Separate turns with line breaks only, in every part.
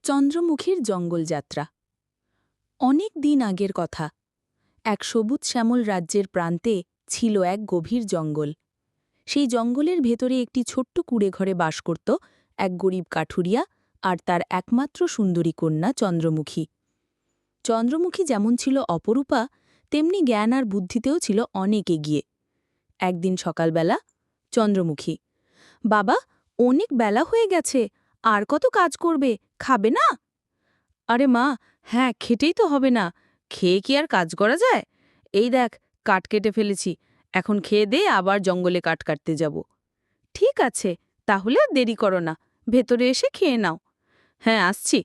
চন্দ্রমুখীর জঙ্গলযাত্রা। অনেক দিন আগের কথা। এক সবুজ শ্যামল রাজ্যের প্রান্তে ছিল এক গভীর জঙ্গল। সেই জঙ্গলের ভেতরে একটি ছোট্ট কুঁড়েঘরে বাস করত এক গরিব কাঠুরিয়া আর তার একমাত্র সুন্দরী কন্যা চন্দ্রমুখী। চন্দ্রমুখী যেমন ছিল অপরূপা, তেমনি জ্ঞান আর বুদ্ধিতেও ছিল অনেক এগিয়ে। একদিন সকালবেলা চন্দ্রমুখী, বাবা, অনেক বেলা হয়ে গেছে, আর কত কাজ করবে, খাবে না? আরে মা, হ্যাঁ, খেটেই তো হবে না, খেয়ে কি আর কাজ করা যায়? এই দেখ, কাঠ কেটে ফেলেছি, এখন খেয়ে দে, আবার জঙ্গলে কাঠ কাটতে যাব। ঠিক আছে, তাহলে আর দেরি করো না, ভেতরে এসে খেয়ে নাও। হ্যাঁ, আসছি,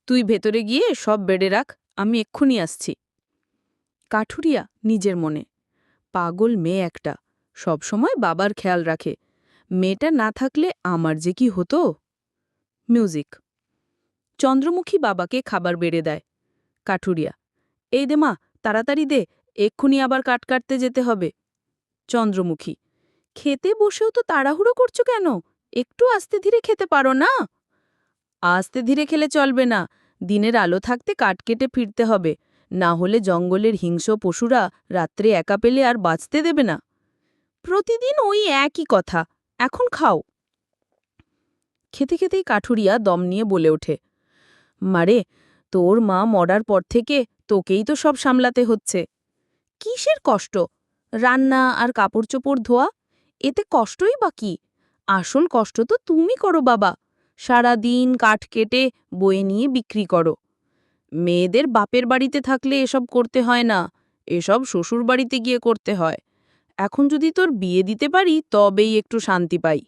তুই ভেতরে গিয়ে সব বেড়ে রাখ, আমি এক্ষুনি আসছি। কাঠুরিয়া নিজের মনে, পাগল মেয়ে একটা, সবসময় বাবার খেয়াল রাখে, মেয়েটা না থাকলে আমার যে কি হতো। মিউজিক। চন্দ্রমুখী বাবাকে খাবার বেড়ে দেয়। কাঠুরিয়া, এই দে মা, তাড়াতাড়ি দে, এক্ষুনি আবার কাট কাটতে যেতে হবে। চন্দ্রমুখী, খেতে বসেও তো তাড়াহুড়ো করছো কেন? একটু আস্তে ধীরে খেতে পারো না? আস্তে ধীরে খেলে চলবে না, দিনের আলো থাকতে কাঠ কেটে ফিরতে হবে, না হলে জঙ্গলের হিংস্র পশুরা রাত্রে একা পেলে আর বাঁচতে দেবে না। প্রতিদিন ওই একই কথা, এখন খাও। খেতে খেতেই কাঠুরিয়া দম নিয়ে বলে ওঠে, মারে, তোর মা মরার পর থেকে তোকেই তো সব সামলাতে হচ্ছে। কিসের কষ্ট? রান্না আর কাপড় চোপড় ধোয়া, এতে কষ্টই বা কি? আসল কষ্ট তো তুমি করো বাবা, সারা দিন কাঠ কেটে বয়ে নিয়ে বিক্রি করো। মেয়েদের বাপের বাড়িতে থাকলে এসব করতে হয় না, এসব শ্বশুর বাড়িতে গিয়ে করতে হয়। এখন যদি তোর বিয়ে দিতে পারি তবেই একটু শান্তি পাই।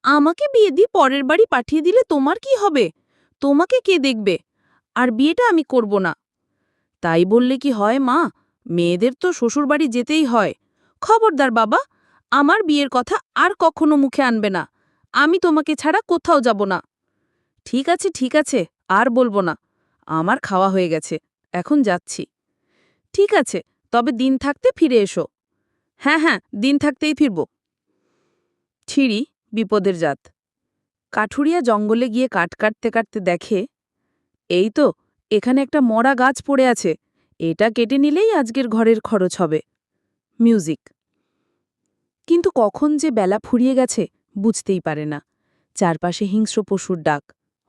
আমাকে বিয়ে দিয়ে পরের বাড়ি পাঠিয়ে দিলে তোমার কি হবে? তোমাকে কে দেখবে? আর বিয়েটা আমি করব না। তাই বললে কি হয় মা? মেয়েদের তো শ্বশুরবাড়ি যেতেই হয়। খবরদার বাবা, আমার বিয়ের কথা আর কখনো মুখে আনবে না। আমি তোমাকে ছাড়া কোথাও যাব না। ঠিক আছে, ঠিক আছে, আর বলবো না। আমার খাওয়া হয়ে গেছে, এখন যাচ্ছি। ঠিক আছে, তবে দিন থাকতে ফিরে এসো। হ্যাঁ হ্যাঁ, দিন থাকতেই ফিরব। ছিঁড়ি বিপদের জাত। কাঠুরিয়া জঙ্গলে গিয়ে কাঠ কাটতে কাটতে দেখে, এই তো, এখানে একটা মরা গাছ পড়ে আছে, এটা কেটে নিলেই আজকের ঘরের খরচ হবে। মিউজিক। কিন্তু কখন যে বেলা ফুরিয়ে গেছে বুঝতেই পারে না। চারপাশে হিংস্র পশুর ডাক,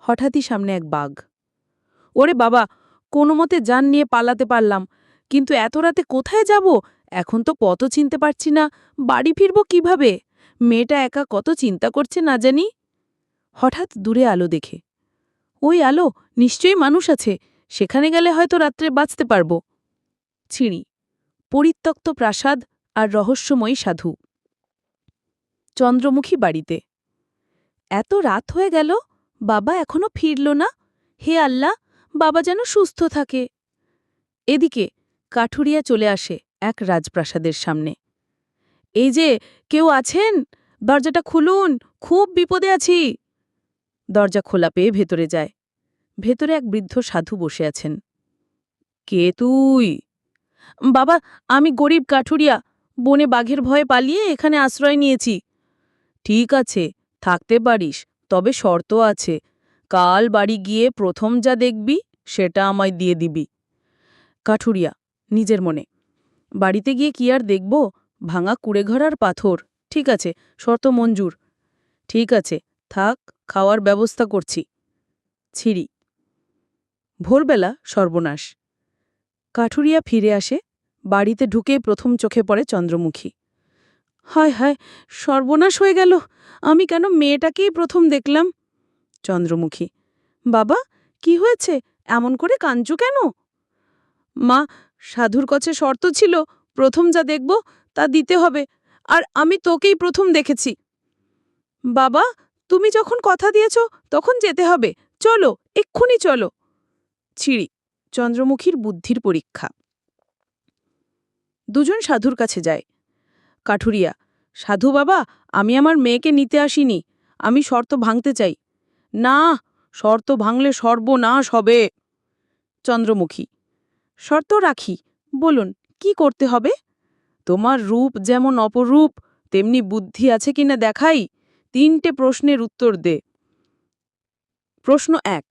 হঠাৎই সামনে এক বাঘ। ওরে বাবা, কোনো মতে যান নিয়ে পালাতে পারলাম, কিন্তু এত রাতে কোথায় যাব? এখন তো পথও চিনতে পারছি না, বাড়ি ফিরব কিভাবে? মেয়েটা একা কত চিন্তা করছে না জানি। হঠাৎ দূরে আলো দেখে, ওই আলো, নিশ্চয়ই মানুষ আছে, সেখানে গেলে হয়তো রাত্রে বাঁচতে পারব। ছিঁড়ি, পরিত্যক্ত প্রাসাদ আর রহস্যময়ী সাধু। চন্দ্রমুখী বাড়িতে। এত রাত হয়ে গেল, বাবা এখনো ফিরল না। হে আল্লাহ, বাবা যেন সুস্থ থাকে। এদিকে কাঠুরিয়া চলে আসে এক রাজপ্রাসাদের সামনে। এই যে, কেউ আছেন? দরজাটা খুলুন, খুব বিপদে আছি। দরজা খোলা পেয়ে ভেতরে যায়। ভেতরে এক বৃদ্ধ সাধু বসে আছেন। কে তুই? বাবা, আমি গরিব কাঠুরিয়া, বনে বাঘের ভয়ে পালিয়ে এখানে আশ্রয় নিয়েছি। ঠিক আছে, থাকতে পারিস, তবে শর্ত আছে, কাল বাড়ি গিয়ে প্রথম যা দেখবি সেটা আমায় দিয়ে দিবি। কাঠুরিয়া নিজের মনে, বাড়িতে গিয়ে কি আর দেখব? ভাঙা কুড়েঘর আর পাথর। ঠিক আছে, শর্ত মঞ্জুর। ঠিক আছে, থাক, খাওয়ার ব্যবস্থা করছি। ছিঁড়ি। ভোরবেলা সর্বনাশ। কাঠুরিয়া ফিরে আসে, বাড়িতে ঢুকে প্রথম চোখে পড়ে চন্দ্রমুখী। হায় হায়, সর্বনাশ হয়ে গেল, আমি কেন মেয়েটাকেই প্রথম দেখলাম? চন্দ্রমুখী, বাবা, কি হয়েছে, এমন করে কাঁদছো কেন? মা, সাধুর কাছে শর্ত ছিল, প্রথম যা দেখব তা দিতে হবে, আর আমি তোকেই প্রথম দেখেছি। বাবা, তুমি যখন কথা দিয়েছ তখন যেতে হবে, চলো, এক্ষুনি চলো। ছিঁড়ি, চন্দ্রমুখীর বুদ্ধির পরীক্ষা। দুজন সাধুর কাছে যায়। কাঠুরিয়া, সাধু বাবা, আমি আমার মেয়েকে নিতে আসিনি, আমি শর্ত ভাঙতে চাই। না, শর্ত ভাঙলে সর্বনাশ হবে। চন্দ্রমুখী, শর্ত রাখি, বলুন কি করতে হবে? তোমার রূপ যেমন অপরূপ, তেমনি বুদ্ধি আছে কিনা দেখাই। 3টে প্রশ্নের উত্তর দে। প্রশ্ন 1,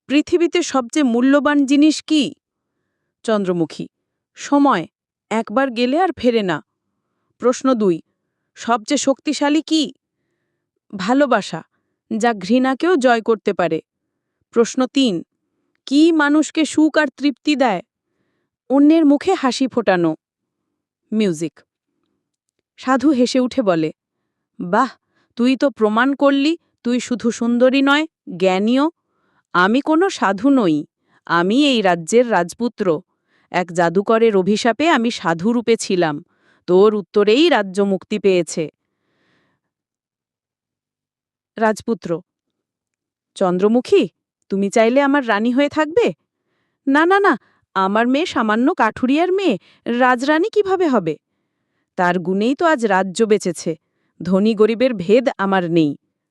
পৃথিবীতে সবচেয়ে মূল্যবান জিনিস কি? চন্দ্রমুখী: সময়, একবার গেলে আর ফেরে না। প্রশ্ন 2: সবচেয়ে শক্তিশালী কি? ভালোবাসা, যা ঘৃণাকেও জয় করতে পারে। প্রশ্ন 3: কি মানুষকে সুখ আর তৃপ্তি দেয়? অন্যের মুখে হাসি ফোটানো। মিউজিক। সাধু হেসে উঠে বলে, বাহ, তুই তো প্রমাণ করলি তুই শুধু সুন্দরী নয়, জ্ঞানীও। আমি কোনো সাধু নই, আমি এই রাজ্যের রাজপুত্র। এক জাদুকরের অভিশাপে আমি সাধুরূপে ছিলাম, তোর উত্তরেই রাজ্য মুক্তি পেয়েছে। রাজপুত্র: চন্দ্রমুখী, তুমি চাইলে আমার রানী হয়ে থাকবে? না না না, আমার মেয়ে সামান্য কাঠুরিয়ার মেয়ে, রাজরানী কিভাবে হবে? তার গুণেই তো আজ রাজ্য বেঁচেছে। ধনী গরিবের ভেদ আমার নেই।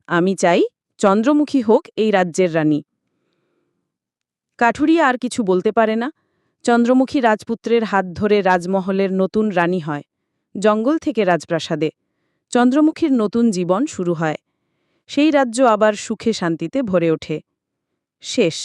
আমি চাই চন্দ্রমুখী হোক এই রাজ্যের রানী। কাঠুরিয়া আর কিছু বলতে পারে না। চন্দ্রমুখী রাজপুত্রের হাত ধরে রাজমহলের নতুন রানী হয়। জঙ্গল থেকে রাজপ্রাসাদে চন্দ্রমুখীর নতুন জীবন শুরু হয়। সেই রাজ্য আবার সুখে শান্তিতে ভরে ওঠে। শেষ।